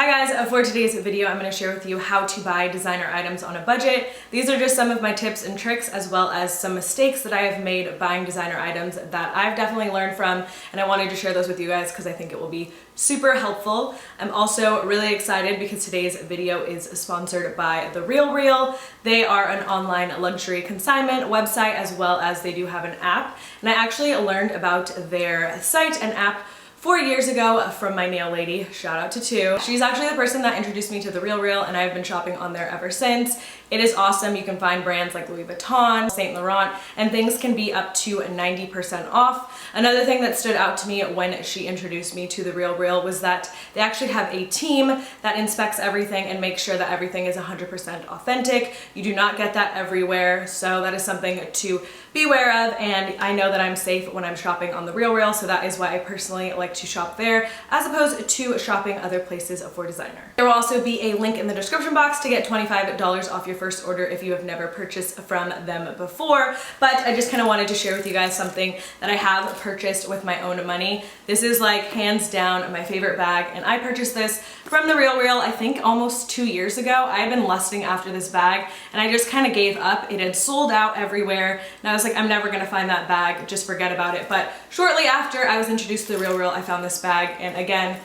Hi guys, for today's video I'm going to share with you how to buy designer items on a budget. These are just some of my tips and tricks as well as some mistakes that I have made buying designer items that I've definitely learned from, and I wanted to share those with you guys because I think it will be super helpful. I'm also really excited because today's video is sponsored by The RealReal. They are an online luxury consignment website as well as they do have an app, and I actually learned about their site and app 4 years ago from my nail lady. Shout out to Tu. She's actually the person that introduced me to The RealReal, and I've been shopping on there ever since. It is awesome. You can find brands like Louis Vuitton, Saint Laurent, and things can be up to 90% off. Another thing that stood out to me when she introduced me to The RealReal was that they actually have a team that inspects everything and makes sure that everything is 100% authentic. You do not get that everywhere, so that is something to be aware of, and I know that I'm safe when I'm shopping on The RealReal, so that is why I personally like to shop there as opposed to shopping other places for designer. There will also be a link in the description box to get $25 off your first order if you have never purchased from them before, but I just kind of wanted to share with you guys something that I have purchased with my own money. This is like hands down my favorite bag, and I purchased this from The RealReal I think almost 2 years ago. I had been lusting after this bag and I just kind of gave up. It had sold out everywhere and I was like, I'm never gonna find that bag, just forget about it. But shortly after I was introduced to The RealReal, I found this bag, and again,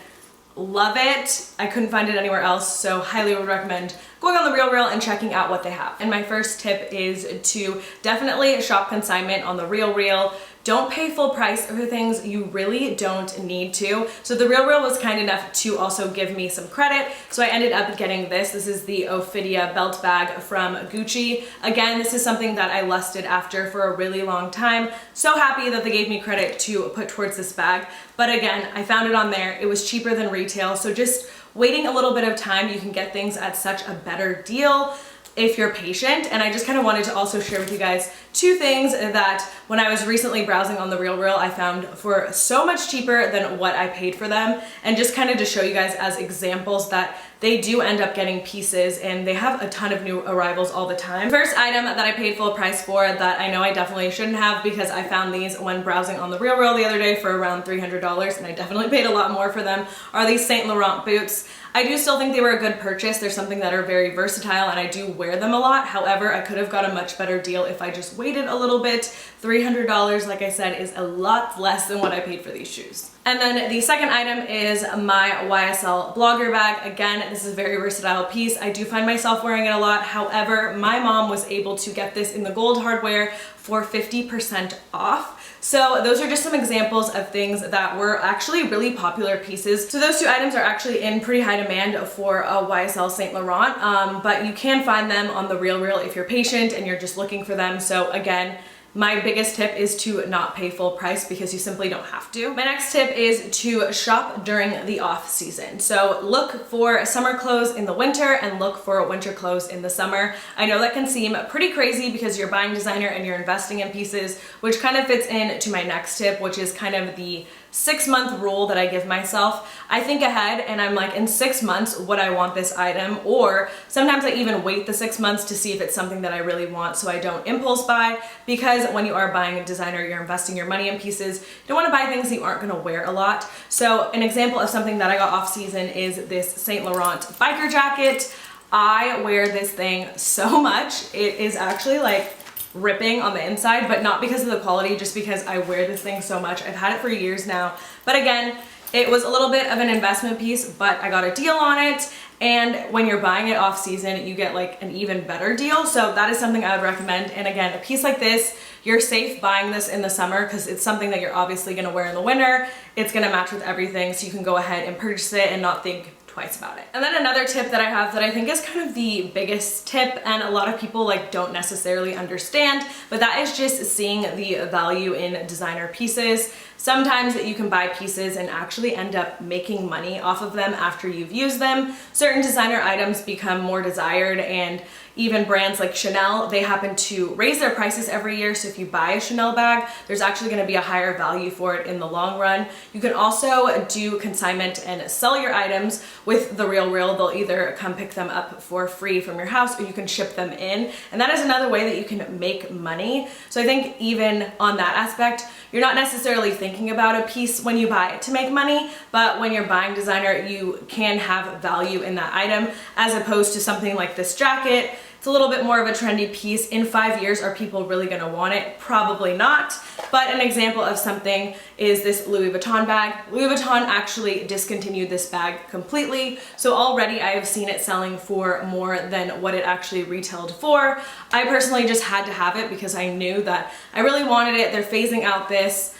love it. I couldn't find it anywhere else, so highly would recommend going on The RealReal and checking out what they have. And my first tip is to definitely shop consignment on The RealReal. Don't pay full price for things you really don't need to. So The RealReal was kind enough to also give me some credit, so I ended up getting this. This is the Ophidia belt bag from Gucci. Again, this is something that I lusted after for a really long time. So happy that they gave me credit to put towards this bag. But again, I found it on there. It was cheaper than retail, so just waiting a little bit of time, you can get things at such a better deal if you're patient. And I just kind of wanted to also share with you guys two things that when I was recently browsing on The RealReal I found for so much cheaper than what I paid for them, and just kind of to show you guys as examples that they do end up getting pieces and they have a ton of new arrivals all the time. First item that I paid full price for that I know I definitely shouldn't have, because I found these when browsing on The RealReal the other day for around $300 and I definitely paid a lot more for them, are these Saint Laurent boots. I do still think they were a good purchase. They're something that are very versatile and I do wear them a lot. However, I could have got a much better deal if I just waited a little bit. $300, like I said, is a lot less than what I paid for these shoes. And then the second item is my YSL blogger bag. Again, this is a very versatile piece. I do find myself wearing it a lot. However, my mom was able to get this in the gold hardware for 50% off. So those are just some examples of things that were actually really popular pieces. So those two items are actually in pretty high demand for a YSL Saint Laurent, but you can find them on The RealReal if you're patient and you're just looking for them. So again, my biggest tip is to not pay full price because you simply don't have to. My next tip is to shop during the off season. So look for summer clothes in the winter and look for winter clothes in the summer. I know that can seem pretty crazy because you're buying designer and you're investing in pieces, which kind of fits into my next tip, which is kind of the 6-month rule that I give myself. I think ahead and I'm like, in 6 months would I want this item, or sometimes I even wait the 6 months to see if it's something that I really want so I don't impulse buy, because when you are buying a designer, you're investing your money in pieces. You don't want to buy things that you aren't going to wear a lot. So an example of something that I got off season is this Saint Laurent biker jacket. I wear this thing so much. It is actually like ripping on the inside, but not because of the quality, just because I wear this thing so much. I've had it for years now, but again, it was a little bit of an investment piece, but I got a deal on it, and when you're buying it off season, you get like an even better deal. So that is something I would recommend. And again, a piece like this, you're safe buying this in the summer because it's something that you're obviously going to wear in the winter. It's going to match with everything, so you can go ahead and purchase it and not think twice about it. And then another tip that I have that I think is kind of the biggest tip, and a lot of people like don't necessarily understand, but that is just seeing the value in designer pieces. Sometimes you can buy pieces and actually end up making money off of them after you've used them. Certain designer items become more desired, and even brands like Chanel, they happen to raise their prices every year. So if you buy a Chanel bag, there's actually going to be a higher value for it in the long run. You can also do consignment and sell your items, with the Real Real, they'll either come pick them up for free from your house or you can ship them in. And that is another way that you can make money. So I think even on that aspect, you're not necessarily thinking about a piece when you buy it to make money, but when you're buying designer, you can have value in that item as opposed to something like this jacket. It's a little bit more of a trendy piece. In 5 years, are people really gonna want it? Probably not. But an example of something is this Louis Vuitton bag. Louis Vuitton actually discontinued this bag completely. So already I have seen it selling for more than what it actually retailed for. I personally just had to have it because I knew that I really wanted it. They're phasing out this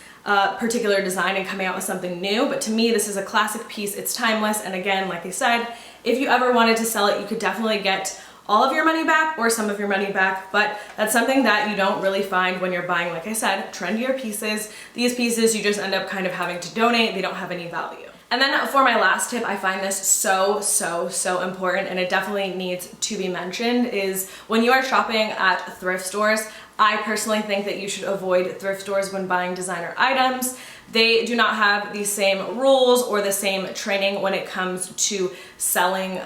particular design and coming out with something new. But to me, this is a classic piece. It's timeless. And again, like I said, if you ever wanted to sell it, you could definitely get all of your money back or some of your money back, but that's something that you don't really find when you're buying, like I said, trendier pieces. These pieces you just end up kind of having to donate. They don't have any value. And then for my last tip, I find this so important, and it definitely needs to be mentioned, is when you are shopping at thrift stores, I personally think that you should avoid thrift stores when buying designer items. They do not have the same rules or the same training when it comes to selling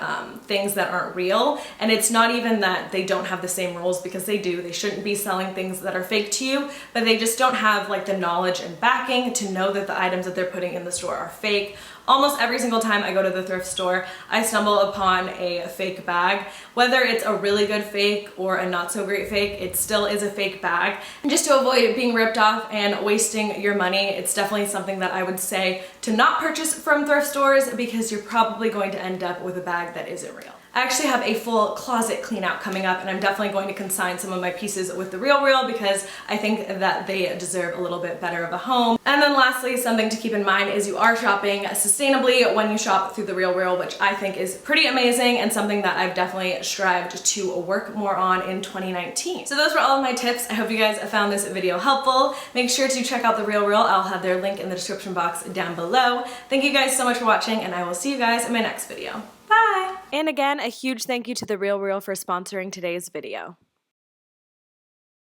things that aren't real. And it's not even that they don't have the same rules, because they do. They shouldn't be selling things that are fake to you, but they just don't have like the knowledge and backing to know that the items that they're putting in the store are fake. Almost every single time I go to the thrift store, I stumble upon a fake bag. Whether it's a really good fake or a not so great fake, it still is a fake bag. And just to avoid being ripped off and wasting your money, it's definitely something that I would say to not purchase from thrift stores, because you're probably going to end up with a bag that isn't real. I actually have a full closet clean out coming up, and I'm definitely going to consign some of my pieces with the Real Real because I think that they deserve a little bit better of a home. And then lastly, something to keep in mind is you are shopping sustainably when you shop through the Real Real, which I think is pretty amazing and something that I've definitely strived to work more on in 2019. So those were all of my tips. I hope you guys found this video helpful. Make sure to check out the Real Real. I'll have their link in the description box down below. Thank you guys so much for watching, and I will see you guys in my next video. Bye! And again, a huge thank you to The Real Real for sponsoring today's video.